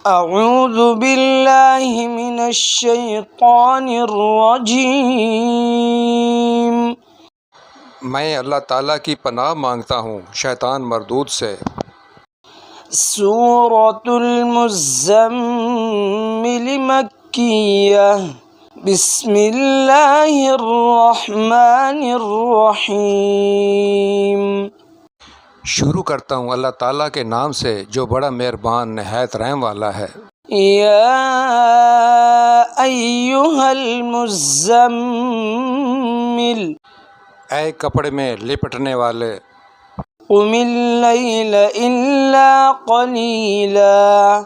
اعوذ باللہ من الشیطان الرجیم۔ میں اللہ تعالیٰ کی پناہ مانگتا ہوں شیطان مردود سے۔ سورۃ المزمل مکیہ۔ بسم اللہ الرحمن الرحیم۔ شروع کرتا ہوں اللہ تعالیٰ کے نام سے جو بڑا مہربان نہایت رحم والا ہے۔ یا ایہا المزمل، اے کپڑے میں لپٹنے والے، قم اللیل الا قلیلا،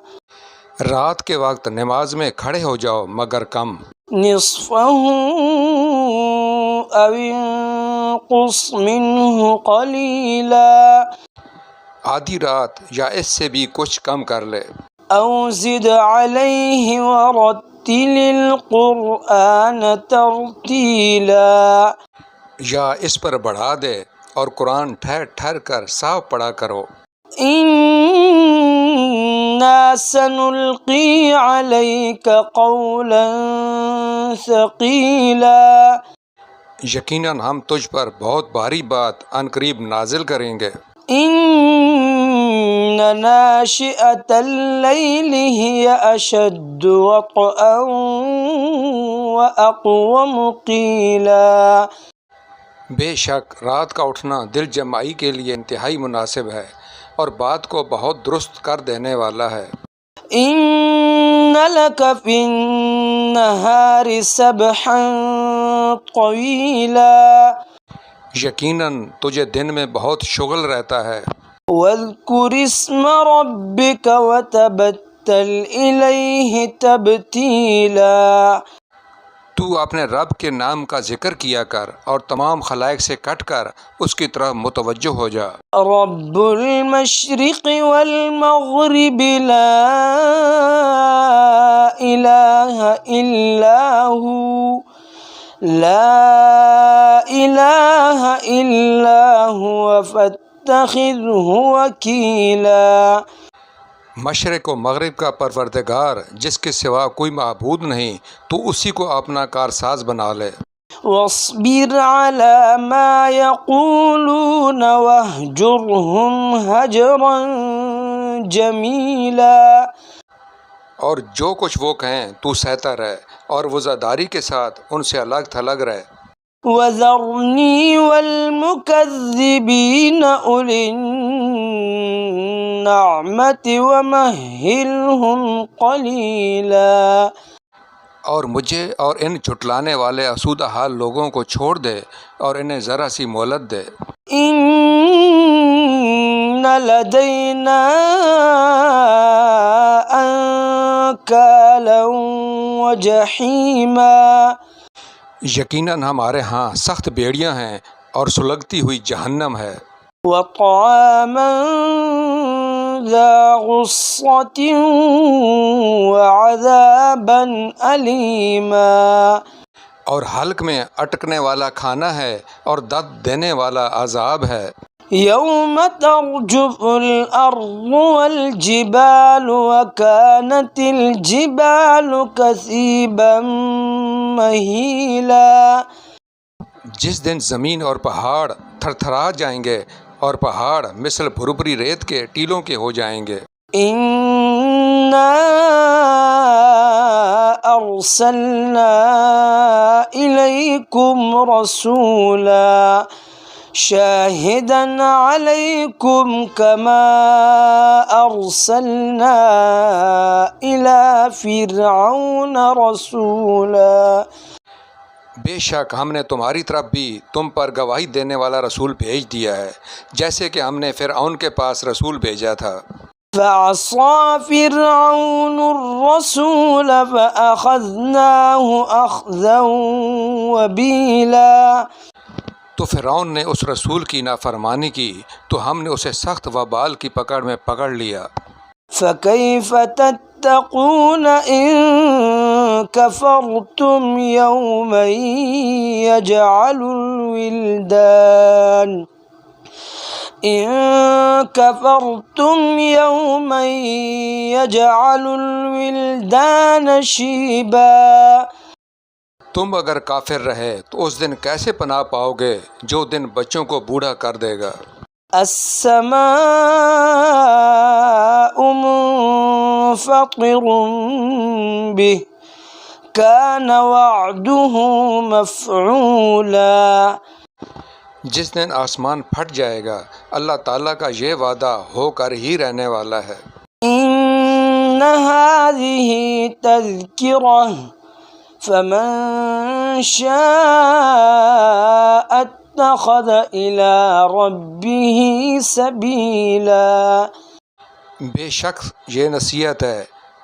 رات کے وقت نماز میں کھڑے ہو جاؤ مگر کم، نصفہ او انقص منہ قلیلا، آدھی رات یا اس سے بھی کچھ کم کر لے، او زد علیہ ورتل القرآن ترتیلا، یا اس پر بڑھا دے اور قرآن ٹھہر ٹھہر کر صاف پڑھا کرو۔ انا سنلقی علیک قولا ثقیلا، یقیناً ہم تجھ پر بہت بھاری بات عنقریب نازل کریں گے۔ ان ناشئۃ اللیل ہی اشد وطئا واقوم قیلا، بے شک رات کا اٹھنا دل جمائی کے لیے انتہائی مناسب ہے اور بات کو بہت درست کر دینے والا ہے۔ ان لک فی النہار سبحا طویلا، یقیناً تجھے دن میں بہت شغل رہتا ہے۔ واذکر اسم ربک وتبتل الیہ تبتیلا، تو اپنے رب کے نام کا ذکر کیا کر اور تمام خلائق سے کٹ کر اس کی طرف متوجہ ہو جا۔ رب المشرق والمغرب لا الہ الا ہو، لا الہ الا ہوا فاتخذہ وکیلا، مشرق و مغرب کا پروردگار جس کے سوا کوئی معبود نہیں، تو اسی کو اپنا کارساز بنا لے۔ واصبر علی ما یقولون واہجرہم ہجرا جمیلا، اور جو کچھ وہ کہیں تو سہتا رہ اور وزاداری کے ساتھ ان سے الگ تھلگ رہ۔ وذرنی والمکذبین اولی النعمت ومہلہم قلیلا، اور مجھے اور ان جھٹلانے والے آسودہ حال لوگوں کو چھوڑ دے اور انہیں ذرا سی مہلت دے۔ ان لدینا انکالا وجحیما، یقیناً ہمارے ہاں سخت بیڑیاں ہیں اور سلگتی ہوئی جہنم ہے۔ وطعاما ذا غصة وعذابا علیما، اور حلق میں اٹکنے والا کھانا ہے اور درد دینے والا عذاب ہے۔ یوم ترجف الارض والجبال وكانت الجبال کثیبا مہیلا، جس دن زمین اور پہاڑ تھر تھرا جائیں گے اور پہاڑ مثل بھربری ریت کے ٹیلوں کے ہو جائیں گے۔ انا ارسلنا الیکم رسولا شاہدا علیکم کما ارسلنا الی فرعون رسولا، بے شک ہم نے تمہاری طرف بھی تم پر گواہی دینے والا رسول بھیج دیا ہے جیسے کہ ہم نے فرعون کے پاس رسول بھیجا تھا۔ فعصى فرعون الرسول فأخذناه أخذا وبيلا، تو فرعون نے اس رسول کی نافرمانی کی تو ہم نے اسے سخت وبال کی پکڑ میں پکڑ لیا۔ فكيف تتقون إن كفرتم يوما يجعل الولدان إن كفرتم يوما يجعل الولدان شيبا تم اگر کافر رہے تو اس دن کیسے پناہ پاؤ گے جو دن بچوں کو بوڑھا کر دے گا۔ السماء منفطر به كان وعده مفعولا جس دن آسمان پھٹ جائے گا اللہ تعالیٰ کا یہ وعدہ ہو کر ہی رہنے والا ہے۔ إن هذه تذكرة فمن شاء اتخذ إلى ربه سبيلا بے شک یہ نصیحت ہے،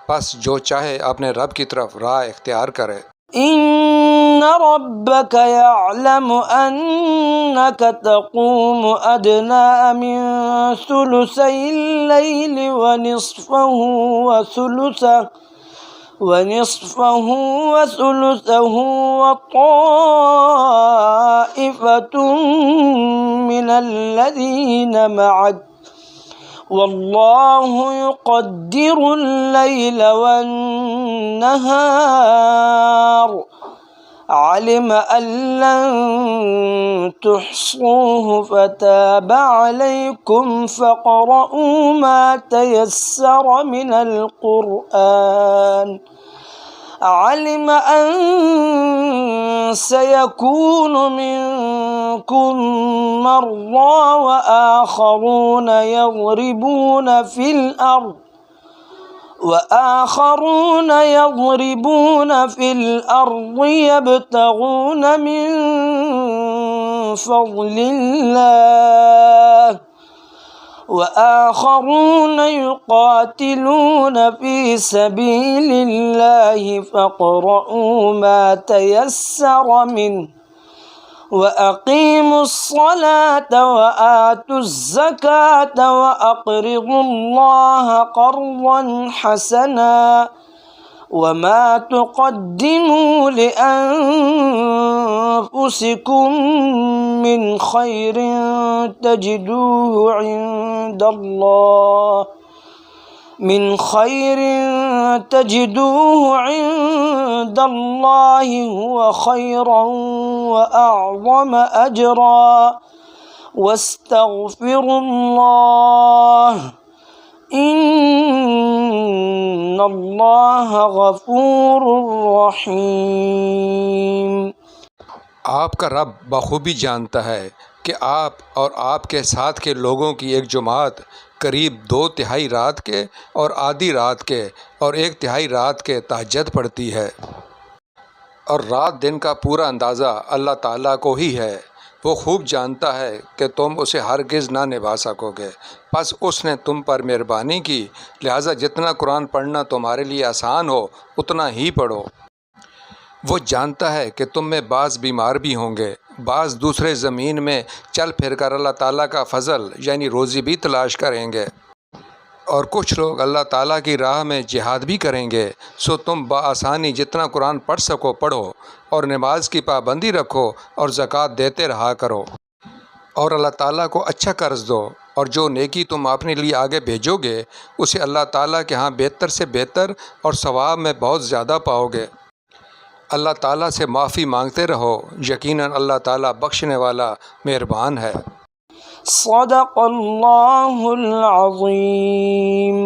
پس جو چاہے اپنے رب کی طرف راہ اختیار کرے۔ إن ربك يعلم أنك تقوم أدنى من ثلثي الليل ونصفه وثلثه وطائفة من الذين معك والله يقدر الليل والنهار علم أن لن تحصوه فتاب عليكم فاقرؤوا ما تيسر من القرآن علم أن سيكون منكم مرضى وآخرون يضربون في الأرض يبتغون من فضل الله وآخرون يقاتلون في سبيل الله فاقرؤوا ما تيسر منه وأقيموا الصلاة وآتوا الزكاة وأقرضوا الله قرضا حسنا وما تقدموا لأنفسكم من خير تجدوه عند الله هو خيرا وأعظم أجرا واستغفروا الله إن الله غفور رحيم۔ آپ کا رب بخوبی جانتا ہے کہ آپ اور آپ کے ساتھ کے لوگوں کی ایک جماعت قریب 2/3 رات کے اور آدھی رات کے اور 1/3 رات کے تہجد پڑھتی ہے، اور رات دن کا پورا اندازہ اللہ تعالیٰ کو ہی ہے۔ وہ خوب جانتا ہے کہ تم اسے ہرگز نہ نبھا سکو گے، پس اس نے تم پر مہربانی کی، لہٰذا جتنا قرآن پڑھنا تمہارے لیے آسان ہو اتنا ہی پڑھو۔ وہ جانتا ہے کہ تم میں بعض بیمار بھی ہوں گے، بعض دوسرے زمین میں چل پھر کر اللہ تعالیٰ کا فضل یعنی روزی بھی تلاش کریں گے، اور کچھ لوگ اللہ تعالیٰ کی راہ میں جہاد بھی کریں گے۔ سو تم بآسانی جتنا قرآن پڑھ سکو پڑھو، اور نماز کی پابندی رکھو اور زکوٰۃ دیتے رہا کرو، اور اللہ تعالیٰ کو اچھا قرض دو، اور جو نیکی تم اپنے لیے آگے بھیجو گے اسے اللہ تعالیٰ کے ہاں بہتر سے بہتر اور ثواب میں بہت زیادہ پاؤ گے۔ اللہ تعالیٰ سے معافی مانگتے رہو، یقیناً اللہ تعالیٰ بخشنے والا مہربان ہے۔ صدق اللہ العظیم۔